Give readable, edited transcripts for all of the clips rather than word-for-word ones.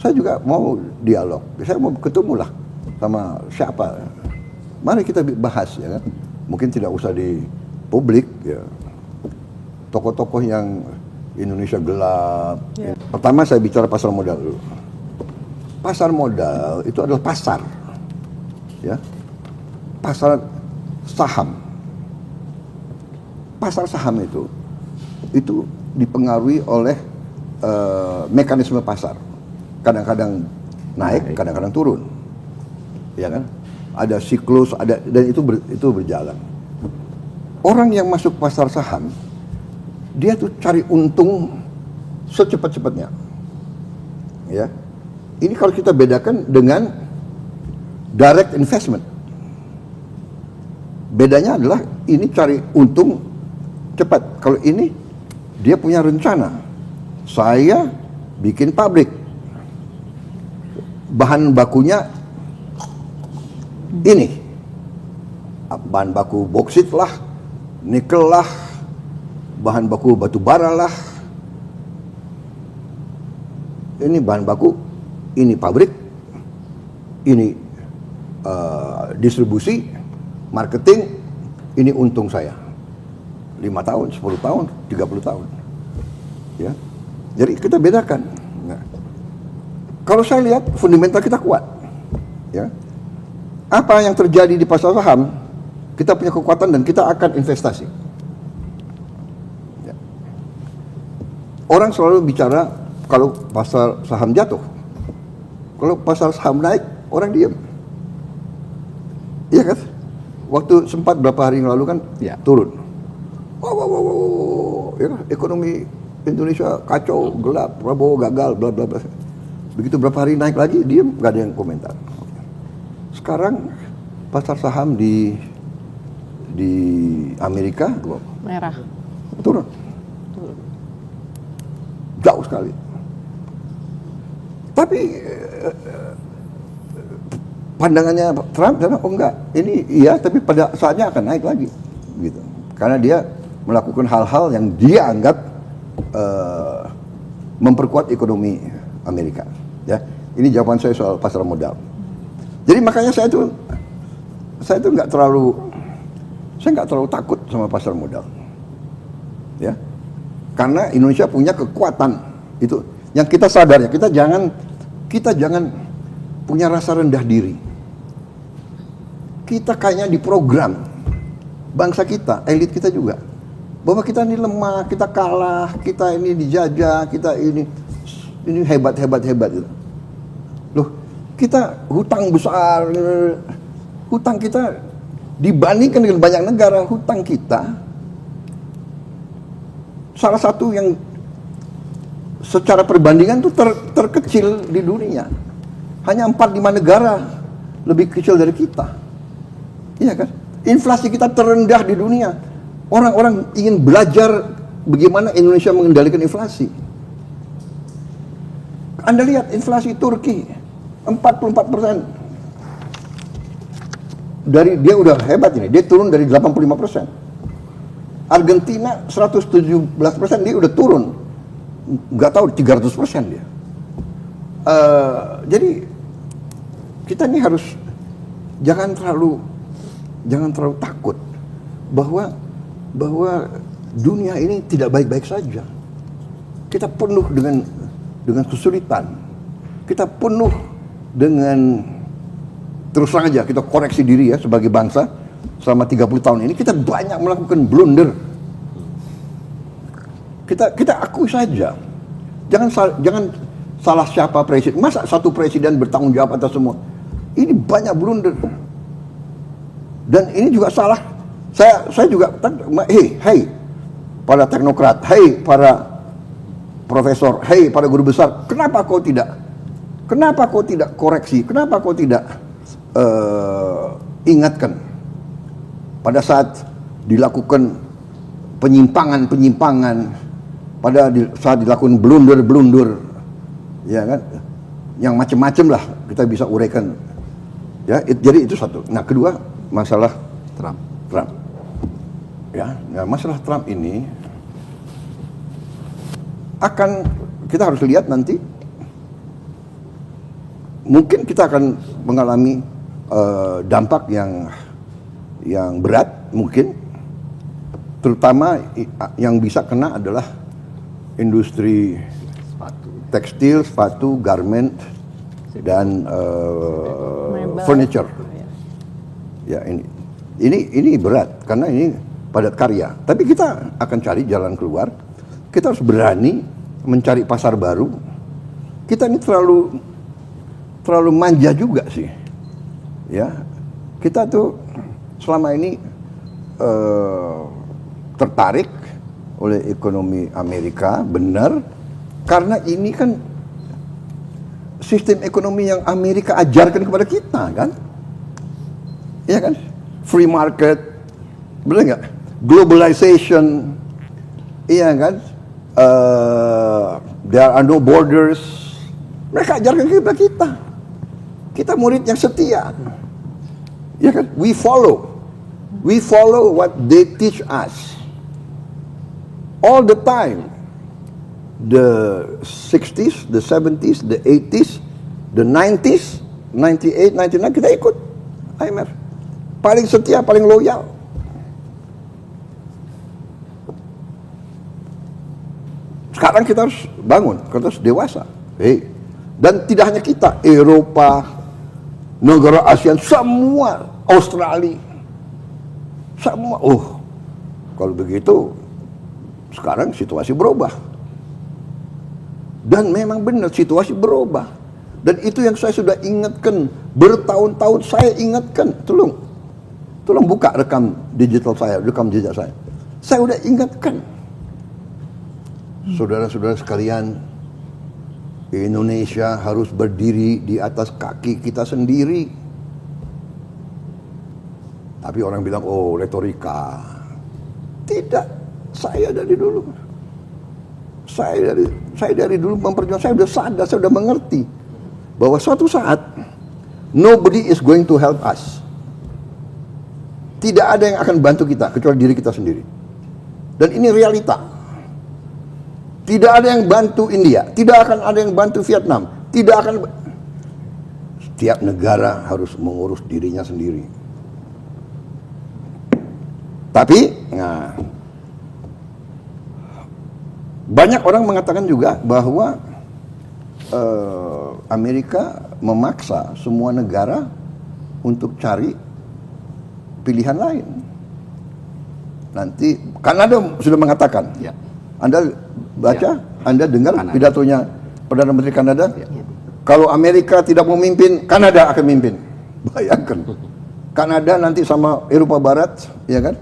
Saya juga mau dialog. Saya mau ketemu lah sama siapa. Mari kita bahas ya kan. Mungkin tidak usah di publik ya. Tokoh-tokoh yang Indonesia gelap. Yeah. Pertama saya bicara pasar modal dulu. Pasar modal itu adalah pasar. Ya. Pasar saham. Pasar saham itu dipengaruhi oleh mekanisme pasar. Kadang-kadang naik, kadang-kadang turun. Ya kan? Ada siklus, dan itu berjalan. Orang yang masuk pasar saham, dia tuh cari untung secepat-cepatnya. Ya. Ini kalau kita bedakan dengan direct investment. Bedanya adalah ini cari untung cepat. Kalau ini dia punya rencana. Saya bikin pabrik. Bahan bakunya ini. Bahan baku boksit lah, nikel lah, bahan baku batu bara lah. Ini bahan baku, ini pabrik, ini distribusi, marketing, ini untung saya. 5 tahun, 10 tahun, 30 tahun. Ya. Jadi kita bedakan. Nah, kalau saya lihat fundamental kita kuat. Ya. Apa yang terjadi di pasar saham, kita punya kekuatan dan kita akan investasi. Ya. Orang selalu bicara kalau pasar saham jatuh. Kalau pasar saham naik, orang diam. Iya kan? Waktu sempat berapa hari yang lalu kan turun. Wow, ya, ekonomi Indonesia kacau, gelap, Prabowo gagal, bla bla bla. Begitu berapa hari naik lagi, diam, nggak ada yang komentar. Sekarang pasar saham di Amerika merah, turun, jauh sekali. Tapi pandangannya Trump adalah oh enggak, ini iya, tapi pada saatnya akan naik lagi, gitu. Karena dia melakukan hal-hal yang dia anggap memperkuat ekonomi Amerika. Ya, ini jawaban saya soal pasar modal. Jadi makanya saya tuh nggak terlalu takut sama pasar modal. Ya, karena Indonesia punya kekuatan itu yang kita sadar ya. Kita jangan punya rasa rendah diri. Kita kayaknya diprogram bangsa kita, elit kita juga. Bahwa kita ini lemah, kita kalah, kita ini dijajah, kita ini hebat gitu. Loh, kita hutang besar, hutang kita dibandingkan dengan banyak negara, hutang kita salah satu yang secara perbandingan itu terkecil di dunia. Hanya 4-5 negara lebih kecil dari kita. Iya kan? Inflasi kita terendah di dunia. Orang-orang ingin belajar bagaimana Indonesia mengendalikan inflasi. Anda lihat inflasi Turki 44%. Dia udah hebat ini, dia turun dari 85%. Argentina 117%, dia udah turun. Nggak tahu 300% dia. Jadi kita ini harus jangan terlalu takut bahwa dunia ini tidak baik-baik saja. Kita penuh dengan kesulitan. Kita penuh dengan, terus terang aja kita koreksi diri ya sebagai bangsa selama 30 tahun ini kita banyak melakukan blunder. Kita akui saja. Jangan salah siapa presiden. Masa satu presiden bertanggung jawab atas semua? Ini banyak blunder. Dan ini juga salah. Saya juga, hey, para teknokrat, hey, para profesor, hey, para guru besar, kenapa kau tidak koreksi, kenapa kau tidak ingatkan pada saat dilakukan penyimpangan, pada saat dilakukan blunder, ya kan, yang macam-macam lah kita bisa uraikan, ya. Jadi itu satu. Nah, kedua masalah Trump. Ya, masalah Trump ini kita harus lihat nanti mungkin kita akan mengalami dampak yang berat mungkin, terutama yang bisa kena adalah industri tekstil, sepatu, garment, dan furniture. Ya, ini berat karena ini padat karya. Tapi kita akan cari jalan keluar. Kita harus berani mencari pasar baru. Kita ini terlalu manja juga sih. Ya, kita tuh selama ini tertarik oleh ekonomi Amerika, benar, karena ini kan sistem ekonomi yang Amerika ajarkan kepada kita, kan? Iya kan? Free market, benar nggak? Globalization, iya kan? There are no borders. Mereka ajarkan kepada kita. Kita murid yang setia. Ya kan? We follow what they teach us. All the time. The 60s, the 70s, the 80s, the 90s, 98, 99 kita ikut IMF. Paling setia, paling loyal. Sekarang kita harus bangun, kita harus dewasa. Dan tidak hanya kita, Eropa, negara ASEAN, semua, Australia, semua. Kalau begitu, sekarang situasi berubah. Dan memang benar situasi berubah. Dan itu yang saya sudah ingatkan bertahun-tahun, saya ingatkan. Tolong buka rekam digital saya, rekam jejak saya. Saya sudah ingatkan. Saudara-saudara sekalian, Indonesia harus berdiri di atas kaki kita sendiri. Tapi orang bilang, oh retorika. Tidak, saya dari dulu. Saya dari dulu memperjuangkan, saya sudah sadar, saya sudah mengerti bahwa suatu saat nobody is going to help us. Tidak ada yang akan bantu kita kecuali diri kita sendiri. Dan ini realita. Tidak ada yang bantu India, tidak akan ada yang bantu Vietnam, tidak akan. Setiap negara harus mengurus dirinya sendiri. Tapi, banyak orang mengatakan juga bahwa Amerika memaksa semua negara untuk cari pilihan lain. Nanti Kanada sudah mengatakan, ya. Anda baca, Anda dengar pidatonya Perdana Menteri Kanada, kalau Amerika tidak memimpin, Kanada akan memimpin. Bayangkan, Kanada nanti sama Eropa Barat, ya kan?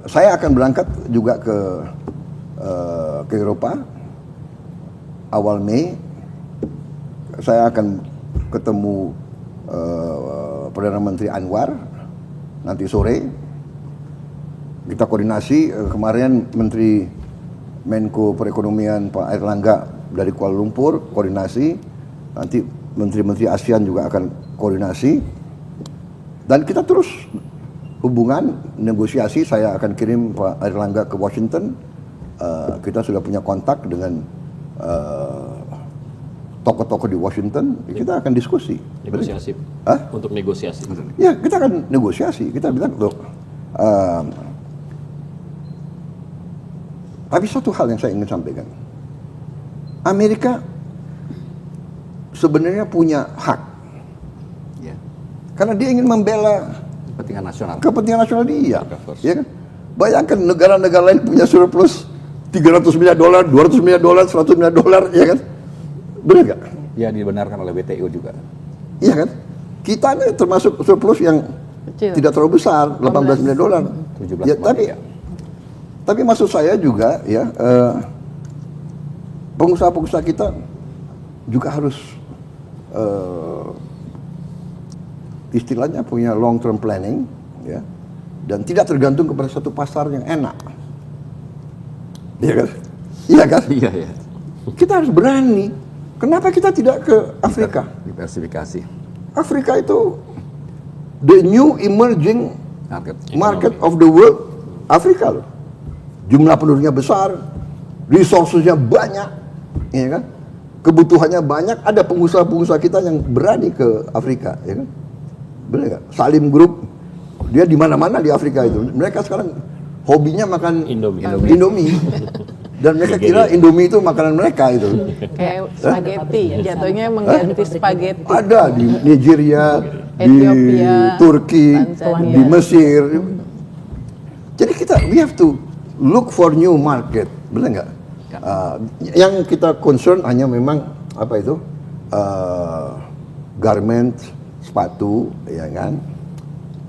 Saya akan berangkat juga ke Eropa awal Mei. Saya akan ketemu Perdana Menteri Anwar nanti sore. Kita koordinasi. Kemarin Menteri Menko Perekonomian Pak Airlangga dari Kuala Lumpur koordinasi. Nanti menteri-menteri ASEAN juga akan koordinasi. Dan kita terus hubungan negosiasi. Saya akan kirim Pak Airlangga ke Washington. Kita sudah punya kontak dengan tokoh-tokoh di Washington. Kita akan diskusi. Negosiasi. Untuk negosiasi. Ya, kita akan negosiasi. Kita bilang, loh, tapi satu hal yang saya ingin sampaikan, Amerika sebenarnya punya hak, ya, karena dia ingin membela kepentingan nasional dia, ya kan? Bayangkan negara-negara lain punya surplus $300 miliar, $200 miliar, $100 miliar, ya kan? Benar nggak? Ya, dibenarkan oleh WTO juga. Iya kan? Kita ini termasuk surplus yang kecil, tidak terlalu besar, $18 miliar. 17 ya, tapi maksud saya juga, ya, pengusaha-pengusaha kita juga harus istilahnya punya long term planning, ya, dan tidak tergantung kepada satu pasar yang enak. Iya kan? Iya kan? Iya, iya. Kita harus berani. Kenapa kita tidak ke Afrika? Diversifikasi. Afrika itu the new emerging market of the world. Afrika loh. Jumlah penduduknya besar, resourcesnya banyak, ya kan? kebutuhannya banyak, ada pengusaha-pengusaha kita yang berani ke Afrika, ya kan? Benar nggak? Salim Group, dia di mana-mana di Afrika itu. Mereka sekarang hobinya makan Indomie. Dan mereka kira Indomie itu makanan mereka itu. Kayak spaghetti, jatuhnya mengganti spaghetti. Ada di Nigeria, Ethiopia, di Turki, Tanzania. di Mesir. Jadi we have to look for new market, benar nggak? Yang kita concern hanya memang apa itu garment, sepatu, ya kan?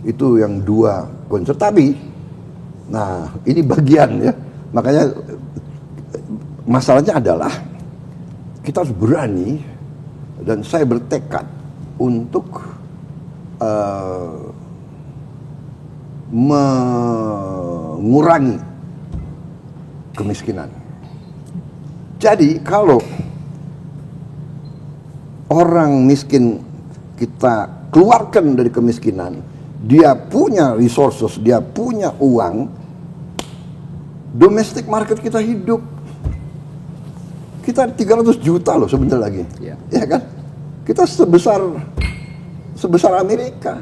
Itu yang dua concern. Tapi, nah ini bagian ya. Makanya masalahnya adalah kita harus berani dan saya bertekad untuk mengurangi kemiskinan. Jadi kalau orang miskin kita keluarkan dari kemiskinan, dia punya resources, dia punya uang, domestic market kita hidup. Kita 300 juta loh sebentar lagi, ya kan? Kita sebesar Amerika.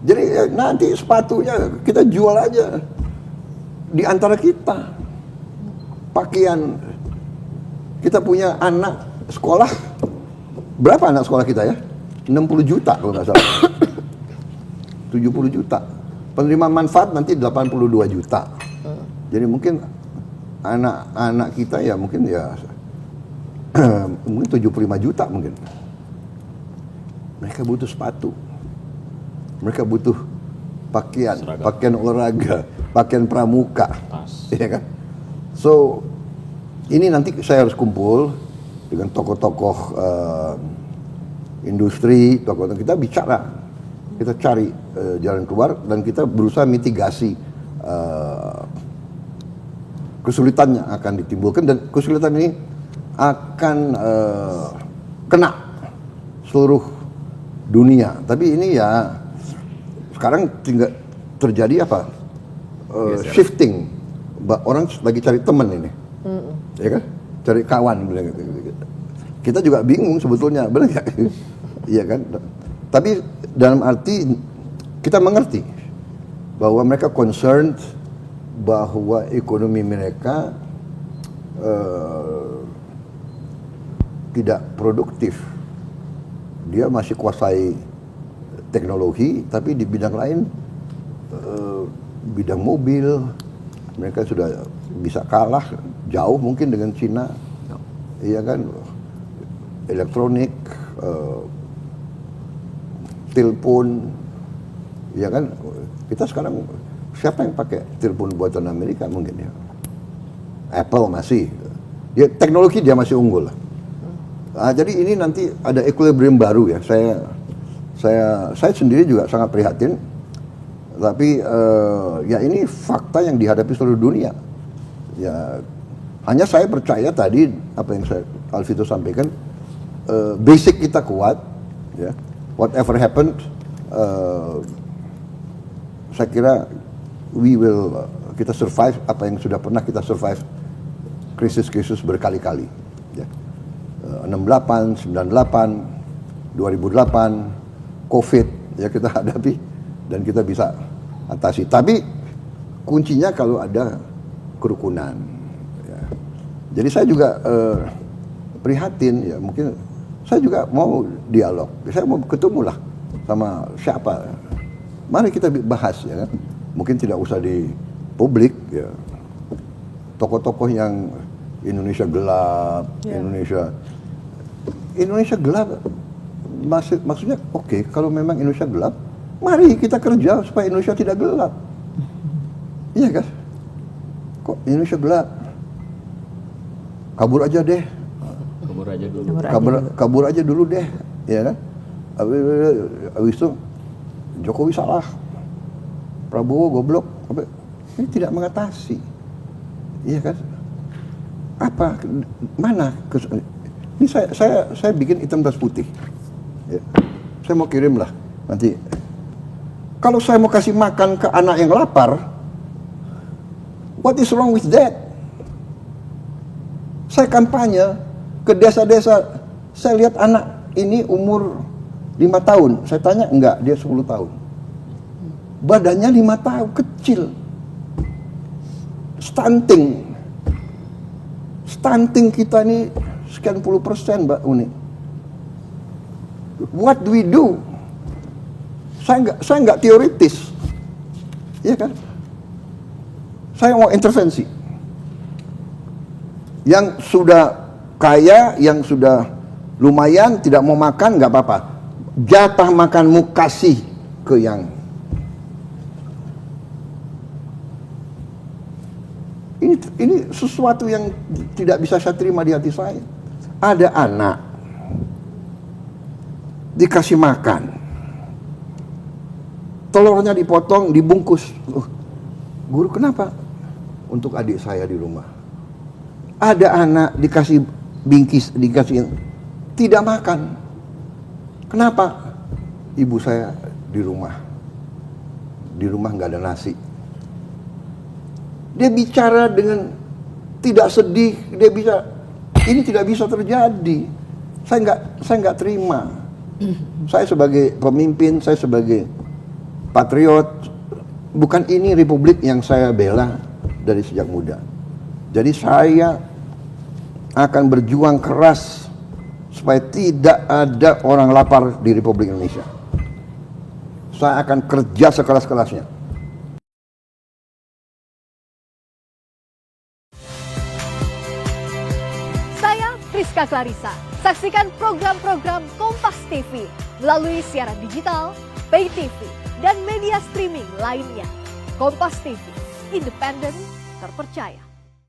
Jadi nanti sepatunya kita jual aja di antara kita. Pakaian, kita punya anak sekolah, berapa anak sekolah kita ya? 60 juta kalau nggak salah. 70 juta. Penerima manfaat nanti 82 juta. Jadi mungkin anak-anak kita ya mungkin mungkin 75 juta mungkin. Mereka butuh sepatu. Mereka butuh pakaian, pakaian olahraga, pakaian pramuka. Ya kan? So, ini nanti saya harus kumpul dengan tokoh-tokoh industri, tokoh-tokoh kita bicara. Kita cari jalan keluar dan kita berusaha mitigasi kesulitan yang akan ditimbulkan, dan kesulitan ini akan kena seluruh dunia. Tapi ini ya sekarang tinggal terjadi apa? Shifting. Orang lagi cari teman ini, ya kan? Cari kawan. Kita juga bingung sebetulnya, benar nggak? Iya kan? Tapi dalam arti kita mengerti bahwa mereka concerned bahwa ekonomi mereka tidak produktif. Dia masih kuasai teknologi, tapi di bidang lain, bidang mobil, mereka sudah bisa kalah jauh mungkin dengan Cina, iya kan? Elektronik, telepon, ya kan? Kita sekarang siapa yang pakai telepon buatan Amerika mungkin ya? Apple masih, dia teknologi dia masih unggul. Jadi ini nanti ada equilibrium baru ya. Saya sendiri juga sangat prihatin. Tapi ya ini fakta yang dihadapi seluruh dunia. Ya hanya saya percaya tadi apa yang Alvito sampaikan, basic kita kuat. Ya, whatever happened, saya kira kita survive apa yang sudah pernah kita survive, krisis-krisis berkali-kali. Ya. 68, 98, 2008, COVID ya kita hadapi dan kita bisa atasi. Tapi kuncinya kalau ada kerukunan. Ya. Jadi saya juga prihatin ya, mungkin saya juga mau dialog. Saya mau ketemu lah sama siapa. Mari kita bahas ya kan. Mungkin tidak usah di publik ya. Tokoh-tokoh yang Indonesia gelap, Indonesia gelap. Maksudnya oke, kalau memang Indonesia gelap, mari kita kerja supaya Indonesia tidak gelap. Iya kan? Kok Indonesia gelap? Kabur aja deh. Kabur aja dulu deh, ya kan? Habis itu Jokowi salah, Prabowo goblok. Ini tidak mengatasi, iya kan? Apa? Mana? Ini saya bikin hitam atas putih. Ya. Saya mau kirim lah nanti. Kalau saya mau kasih makan ke anak yang lapar, what is wrong with that? Saya kampanye ke desa-desa. Saya lihat anak ini umur 5 tahun. Saya tanya, enggak, dia 10 tahun. Badannya 5 tahun, kecil. Stunting. Stunting kita ini sekian puluh persen, Mbak Uni. What do we do? Saya nggak teoritis. Iya kan? Saya mau intervensi. Yang sudah kaya, yang sudah lumayan, tidak mau makan, nggak apa-apa. Jatah makanmu kasih ke yang. Ini sesuatu yang tidak bisa saya terima di hati saya. Ada anak dikasih makan, telurnya dipotong, dibungkus. Guru, kenapa? Untuk adik saya di rumah. Ada anak dikasih bingkis, dikasih, tidak makan. Kenapa? Ibu saya di rumah. Di rumah nggak ada nasi. Dia bicara dengan tidak sedih, dia bisa, ini tidak bisa terjadi. Saya nggak terima. Saya sebagai pemimpin, saya sebagai patriot, bukan ini republik yang saya bela dari sejak muda. Jadi saya akan berjuang keras supaya tidak ada orang lapar di Republik Indonesia. Saya akan kerja sekeras-kerasnya. Saya Priska Clarissa. Saksikan program-program Kompas TV melalui siaran digital, pay TV, dan media streaming lainnya. Kompas TV, independen, terpercaya.